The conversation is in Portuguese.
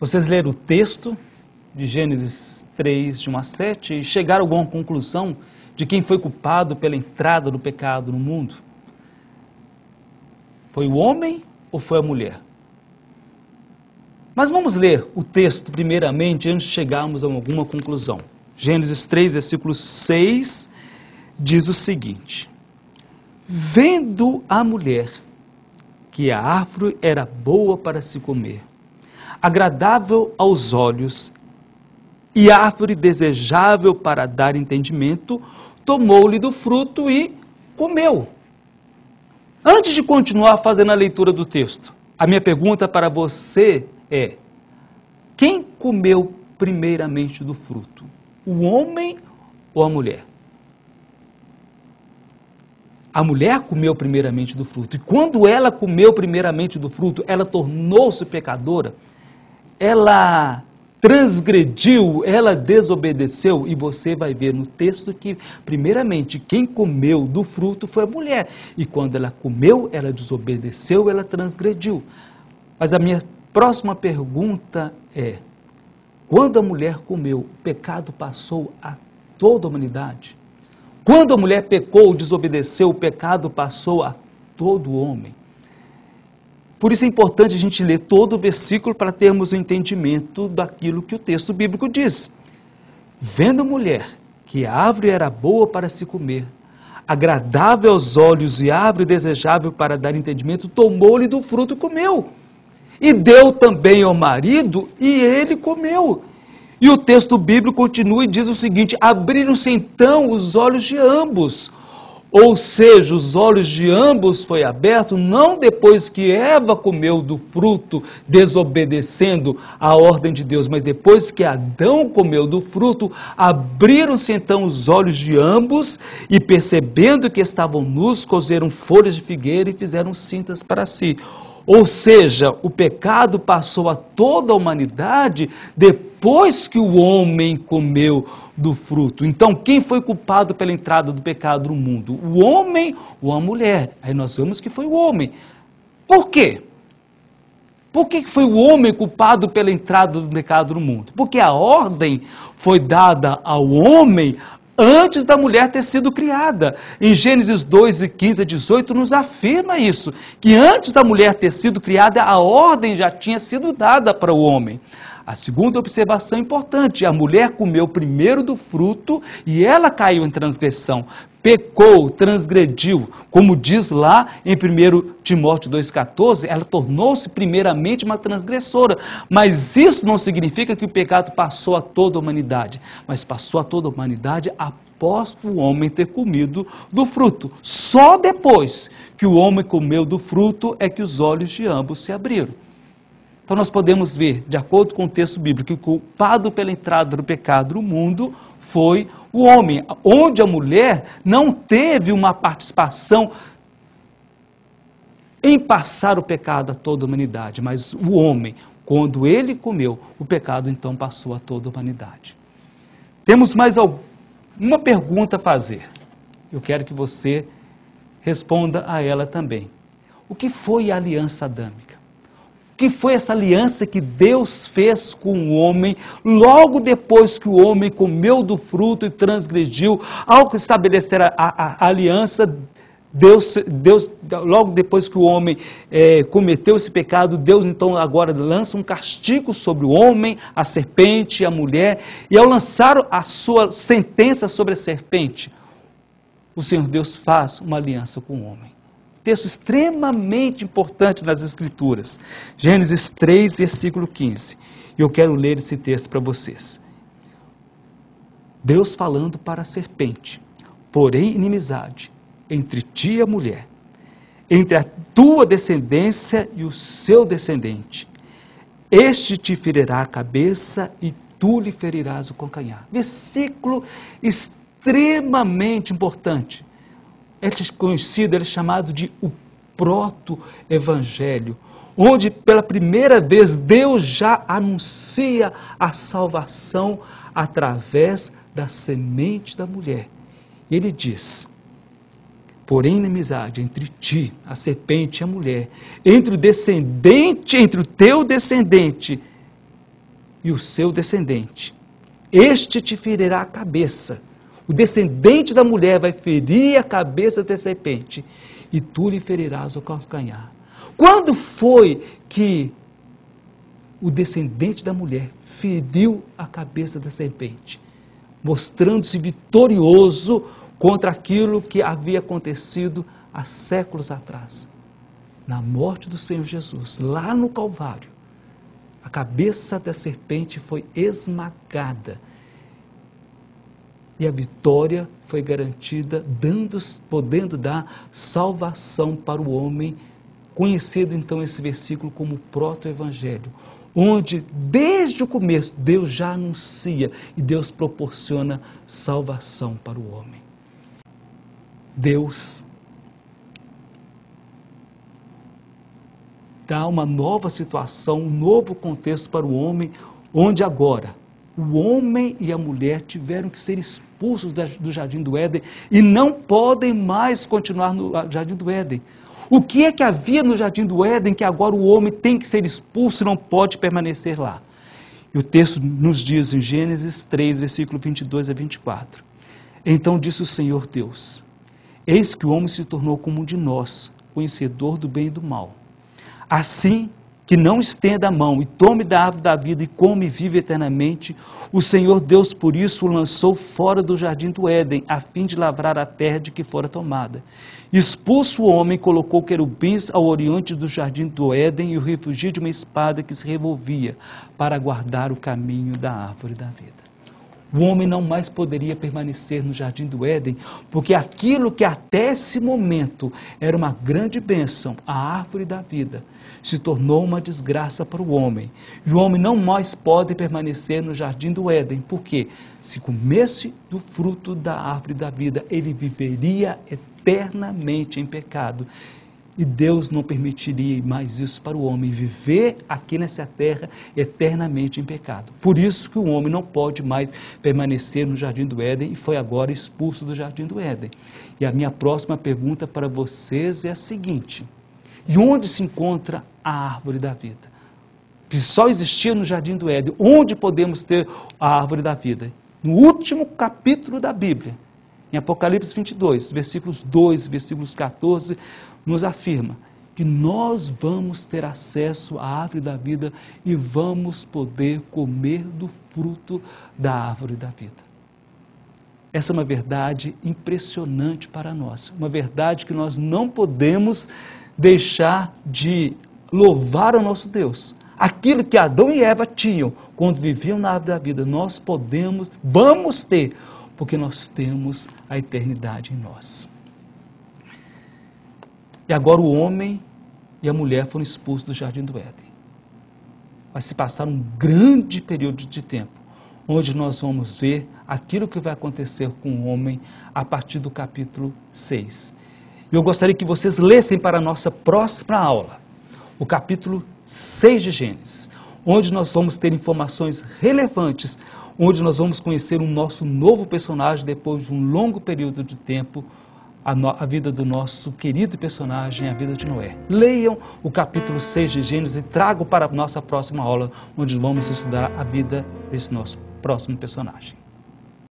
Vocês leram o texto de Gênesis 3, de 1 a 7, e chegaram a alguma conclusão de quem foi culpado pela entrada do pecado no mundo? Foi o homem ou foi a mulher? Mas vamos ler o texto primeiramente, antes de chegarmos a alguma conclusão. Gênesis 3, versículo 6, diz o seguinte: vendo a mulher que a árvore era boa para se comer, agradável aos olhos, e árvore desejável para dar entendimento, tomou-lhe do fruto e comeu. Antes de continuar fazendo a leitura do texto, a minha pergunta para você é: quem comeu primeiramente do fruto? O homem ou a mulher? A mulher comeu primeiramente do fruto, e quando ela comeu primeiramente do fruto, ela tornou-se pecadora, ela transgrediu, ela desobedeceu, e você vai ver no texto que, primeiramente, quem comeu do fruto foi a mulher, e quando ela comeu, ela desobedeceu, ela transgrediu. Mas a minha próxima pergunta é: quando a mulher comeu, o pecado passou a toda a humanidade? Quando a mulher pecou, desobedeceu, o pecado passou a todo homem. Por isso é importante a gente ler todo o versículo para termos o entendimento daquilo que o texto bíblico diz. Vendo a mulher que a árvore era boa para se comer, agradável aos olhos e árvore desejável para dar entendimento, tomou-lhe do fruto e comeu. E deu também ao marido, e ele comeu. E o texto bíblico continua e diz o seguinte: abriram-se então os olhos de ambos. Ou seja, os olhos de ambos foi aberto, não depois que Eva comeu do fruto, desobedecendo a ordem de Deus, mas depois que Adão comeu do fruto, abriram-se então os olhos de ambos, e percebendo que estavam nus, cozeram folhas de figueira e fizeram cintas para si. Ou seja, o pecado passou a toda a humanidade depois que o homem comeu do fruto. Então, quem foi culpado pela entrada do pecado no mundo? O homem ou a mulher? Aí nós vemos que foi o homem. Por quê? Por que foi o homem culpado pela entrada do pecado no mundo? Porque a ordem foi dada ao homem antes da mulher ter sido criada. Em Gênesis 2, 15 a 18, nos afirma isso, que antes da mulher ter sido criada, a ordem já tinha sido dada para o homem. A segunda observação importante: a mulher comeu primeiro do fruto e ela caiu em transgressão, pecou, transgrediu, como diz lá em 1 Timóteo 2,14, ela tornou-se primeiramente uma transgressora, mas isso não significa que o pecado passou a toda a humanidade, mas passou a toda a humanidade após o homem ter comido do fruto. Só depois que o homem comeu do fruto é que os olhos de ambos se abriram. Então nós podemos ver, de acordo com o texto bíblico, que o culpado pela entrada do pecado no mundo foi o homem, onde a mulher não teve uma participação em passar o pecado a toda a humanidade, mas o homem, quando ele comeu, o pecado então passou a toda a humanidade. Temos mais uma pergunta a fazer. Eu quero que você responda a ela também. O que foi a aliança adâmica? O que foi essa aliança que Deus fez com o homem logo depois que o homem comeu do fruto e transgrediu? Ao estabelecer a aliança, Deus, logo depois que o homem cometeu esse pecado, Deus então agora lança um castigo sobre o homem, a serpente e a mulher, e ao lançar a sua sentença sobre a serpente, o Senhor Deus faz uma aliança com o homem. Texto extremamente importante nas Escrituras. Gênesis 3, versículo 15. E eu quero ler esse texto para vocês. Deus falando para a serpente: porém inimizade entre ti e a mulher, entre a tua descendência e o seu descendente. Este te ferirá a cabeça e tu lhe ferirás o calcanhar. Versículo extremamente importante. Ele é conhecido, ele é chamado de o proto-evangelho, onde pela primeira vez Deus já anuncia a salvação através da semente da mulher. Ele diz: porém inimizade entre ti, a serpente e a mulher, entre o teu descendente e o seu descendente. Este te ferirá a cabeça. O descendente da mulher vai ferir a cabeça da serpente, e tu lhe ferirás o calcanhar. Quando foi que o descendente da mulher feriu a cabeça da serpente, mostrando-se vitorioso contra aquilo que havia acontecido há séculos atrás? Na morte do Senhor Jesus, lá no Calvário, a cabeça da serpente foi esmagada e a vitória foi garantida, podendo dar salvação para o homem, conhecido então esse versículo como proto-evangelho, onde desde o começo Deus já anuncia e Deus proporciona salvação para o homem. Deus dá uma nova situação, um novo contexto para o homem, onde agora o homem e a mulher tiveram que ser expulsos do Jardim do Éden e não podem mais continuar no Jardim do Éden. O que é que havia no Jardim do Éden que agora o homem tem que ser expulso e não pode permanecer lá? E o texto nos diz em Gênesis 3, versículo 22 a 24. Então disse o Senhor Deus: eis que o homem se tornou como um de nós, conhecedor do bem e do mal. Assim que não estenda a mão e tome da árvore da vida e come e vive eternamente, o Senhor Deus por isso o lançou fora do jardim do Éden, a fim de lavrar a terra de que fora tomada. Expulso o homem, colocou querubins ao oriente do jardim do Éden e o refugiu de uma espada que se revolvia para guardar o caminho da árvore da vida. O homem não mais poderia permanecer no Jardim do Éden, porque aquilo que até esse momento era uma grande bênção, a árvore da vida, se tornou uma desgraça para o homem. E o homem não mais pode permanecer no Jardim do Éden, porque se comesse do fruto da árvore da vida, ele viveria eternamente em pecado. E Deus não permitiria mais isso para o homem, viver aqui nessa terra eternamente em pecado. Por isso que o homem não pode mais permanecer no Jardim do Éden e foi agora expulso do Jardim do Éden. E a minha próxima pergunta para vocês é a seguinte: e onde se encontra a árvore da vida? Que só existia no Jardim do Éden. Onde podemos ter a árvore da vida? No último capítulo da Bíblia, em Apocalipse 22, versículos 2, versículos 14, nos afirma que nós vamos ter acesso à árvore da vida e vamos poder comer do fruto da árvore da vida. Essa é uma verdade impressionante para nós, uma verdade que nós não podemos deixar de louvar ao nosso Deus. Aquilo que Adão e Eva tinham quando viviam na árvore da vida, nós vamos ter, porque nós temos a eternidade em nós. E agora o homem e a mulher foram expulsos do Jardim do Éden. Vai se passar um grande período de tempo, onde nós vamos ver aquilo que vai acontecer com o homem a partir do capítulo 6. E eu gostaria que vocês lessem para a nossa próxima aula, o capítulo 6 de Gênesis, onde nós vamos ter informações relevantes, onde nós vamos conhecer um nosso novo personagem depois de um longo período de tempo, a vida do nosso querido personagem, a vida de Noé. Leiam o capítulo 6 de Gênesis e tragam para a nossa próxima aula, onde vamos estudar a vida desse nosso próximo personagem.